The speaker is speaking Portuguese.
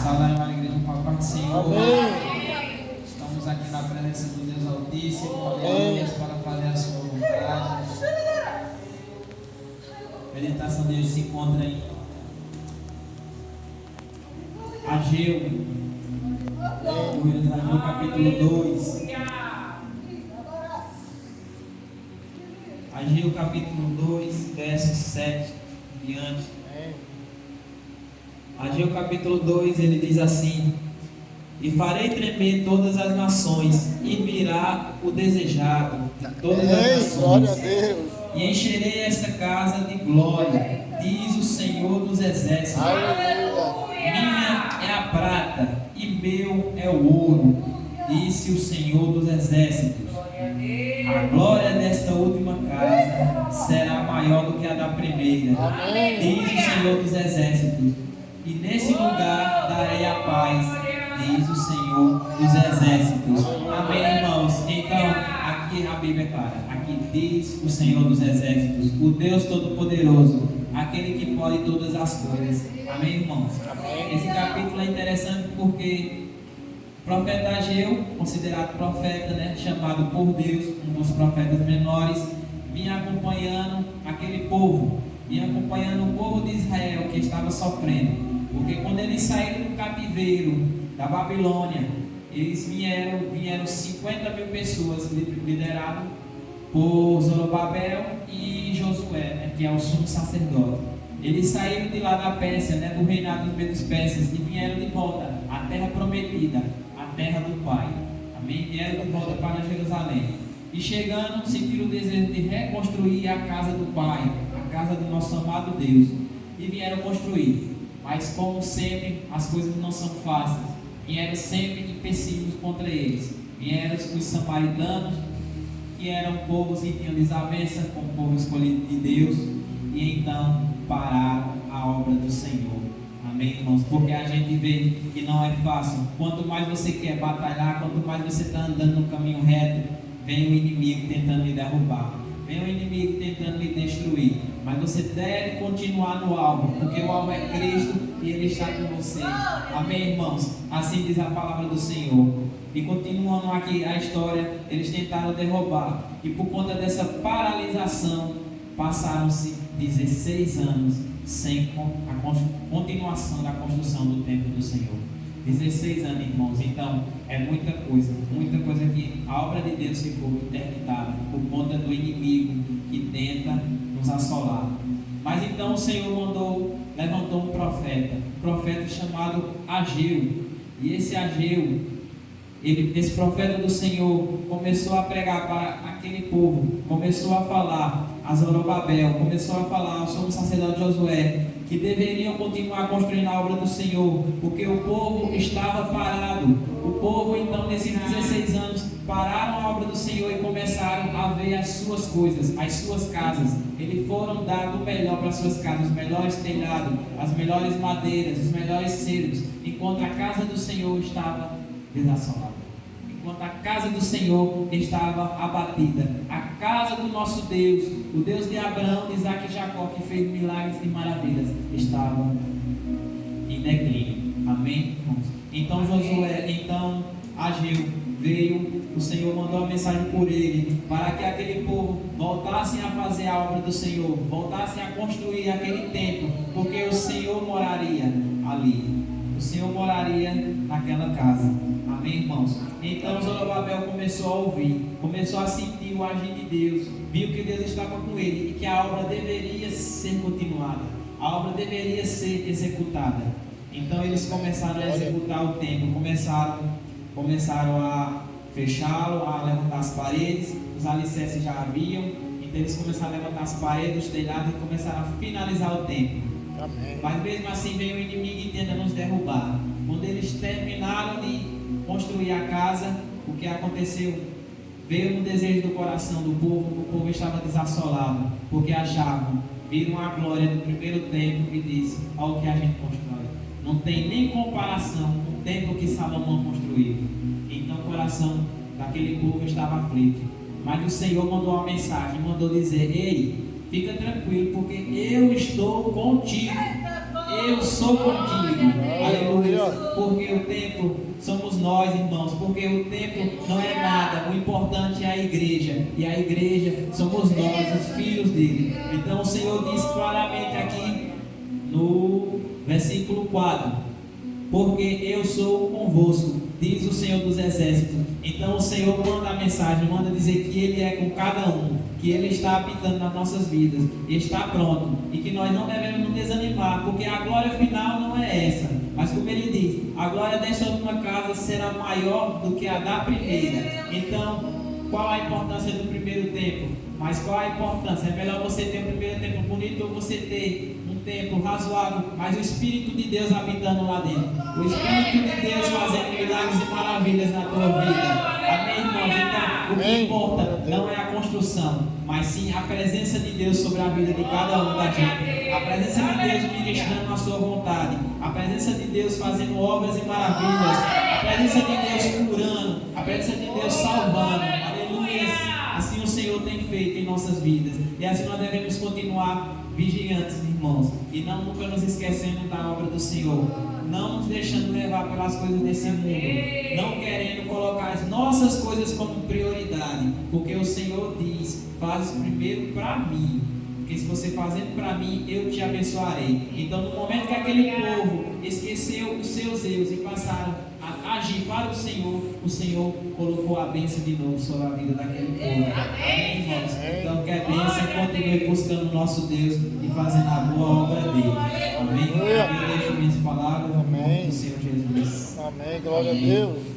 Saudar uma igreja com a parte do Senhor. Amém. Estamos aqui na presença do Deus Altíssimo. Aleluia, para fazer a sua vontade. A meditação de hoje se encontra em Ageu, no capítulo 2. Ageu, capítulo 2, verso 7 em diante. Ageu, capítulo 2, ele diz assim: e farei tremer todas as nações, e virá o desejado de todas as Glória a nações, Deus. e encherei esta casa de glória, diz o Senhor dos exércitos. Aleluia. Minha é a prata, e meu é o ouro, disse o Senhor dos exércitos. A glória desta última casa será maior do que a da primeira, diz o Senhor dos exércitos. E nesse lugar darei a paz, diz o Senhor dos exércitos. Amém, irmãos? Então, aqui a Bíblia é clara. Aqui diz o Senhor dos exércitos, o Deus Todo-Poderoso, aquele que pode todas as coisas. Amém, irmãos? Esse capítulo é interessante porque o profeta Ageu, considerado profeta, chamado por Deus, um dos profetas menores, vinha acompanhando aquele povo, vinha acompanhando o povo de Israel que estava sofrendo. Porque quando eles saíram do cativeiro da Babilônia, eles vieram 50 mil pessoas, liderado por Zorobabel e Josué, que é o sumo sacerdote. Eles saíram de lá da Pérsia, do reinado dos Medos Persas, e vieram de volta à terra prometida, a terra do Pai. Amém? Vieram de volta para Jerusalém. E chegando, sentiram o desejo de reconstruir a casa do Pai, a casa do nosso amado Deus. E vieram construir. Mas como sempre, as coisas não são fáceis. Vieram sempre empecilhos contra eles. Vieram os samaritanos, que eram povos que tinham desavença com o povo escolhido de Deus. E então pararam a obra do Senhor. Amém, irmãos? Porque a gente vê que não é fácil. Quanto mais você quer batalhar, quanto mais você está andando no caminho reto, vem o inimigo tentando lhe derrubar. Vem o inimigo tentando lhe destruir. Mas você deve continuar no alvo, porque o alvo é Cristo e Ele está com você. Amém, irmãos? Assim diz a palavra do Senhor. E continuando aqui a história, eles tentaram derrubar. E por conta dessa paralisação, passaram-se 16 anos sem a continuação da construção do templo do Senhor. 16 anos, irmãos. Então, é muita coisa que a obra de Deus ficou interditada por conta do inimigo que tenta nos assolar. Mas então o Senhor levantou um profeta chamado Ageu. E esse Ageu, esse profeta do Senhor, começou a pregar para aquele povo, começou a falar a Zorobabel, começou a falar ao sumo sacerdote Josué, que deveriam continuar construindo a obra do Senhor, porque o povo estava parado. O povo, então, nesses 16 anos, pararam a obra do Senhor e começaram a ver as suas coisas, as suas casas. Eles foram dar o melhor para as suas casas, os melhores telhados, as melhores madeiras, os melhores ceros, enquanto a casa do Senhor estava desassolada. Enquanto a casa do Senhor estava abatida, a casa do nosso Deus, o Deus de Abraão, de Isaac e Jacó, que fez milagres e maravilhas, estavam em declínio. Amém, irmãos? Então Ageu veio, o Senhor mandou a mensagem por ele, para que aquele povo voltassem a fazer a obra do Senhor, voltassem a construir aquele templo, porque o Senhor moraria ali. O Senhor moraria naquela casa. Amém, irmãos? Então Zorobabel começou a ouvir, começou a sentir o agir de Deus, viu que Deus estava com ele e que a obra deveria ser continuada, a obra deveria ser executada. Então eles começaram a executar o templo, começaram a fechá-lo, a levantar as paredes, os alicerces já haviam, então eles começaram a levantar as paredes, os telhados e começaram a finalizar o templo. Amém. Mas mesmo assim veio o inimigo e tenta nos derrubar. Quando eles terminaram de construir a casa, o que aconteceu? Veio um desejo do coração do povo, o povo estava desassolado, porque viram a glória do primeiro templo e disse: olha o que a gente constrói. Não tem nem comparação com o templo que Salomão construiu. Então o coração daquele povo estava aflito. Mas o Senhor mandou uma mensagem, mandou dizer: ei, fica tranquilo, porque eu estou contigo. Eu sou contigo. Aleluia. Glória. porque o templo somos nós, irmãos, porque o templo não é nada, o importante é a igreja, e a igreja somos nós, os filhos dele. Então o Senhor diz claramente aqui no versículo 4: porque eu sou convosco, diz o Senhor dos Exércitos. Então o Senhor manda a mensagem, manda dizer que Ele é com cada um, que Ele está habitando nas nossas vidas, e está pronto, e que nós não devemos nos desanimar, porque a glória final não é essa, mas como Ele diz, a glória desta última casa será maior do que a da primeira. Então, qual a importância do primeiro tempo? Mas qual a importância? É melhor você ter um primeiro tempo bonito ou você ter um tempo razoável, mas o Espírito de Deus habitando lá dentro, o Espírito de Deus fazendo milagres e maravilhas na tua vida. Amém, irmãos? Então, o que importa não é a construção, mas sim a presença de Deus sobre a vida de cada um da gente, a presença de Deus ministrando a sua vontade, a presença de Deus fazendo obras e maravilhas, a presença de Deus curando, a presença de Deus salvando. Aleluia! Assim o Senhor tem feito em nossas vidas, e assim nós devemos continuar vigilantes, irmãos, e não nunca nos esquecendo da obra do Senhor, não nos deixando levar pelas coisas desse mundo, não querendo colocar as nossas coisas como prioridade, porque o Senhor diz: faz primeiro para mim, porque se você fazendo para mim, eu te abençoarei. Então, no momento que aquele povo esqueceu os seus erros e passaram a agir para o Senhor colocou a bênção de novo sobre a vida daquele povo. Amém, irmãos? Então, que a bênção continue buscando o nosso Deus e fazendo a boa obra dele. Amém? Eu deixo minhas palavras no nome do Senhor Jesus. Amém. Glória a Deus.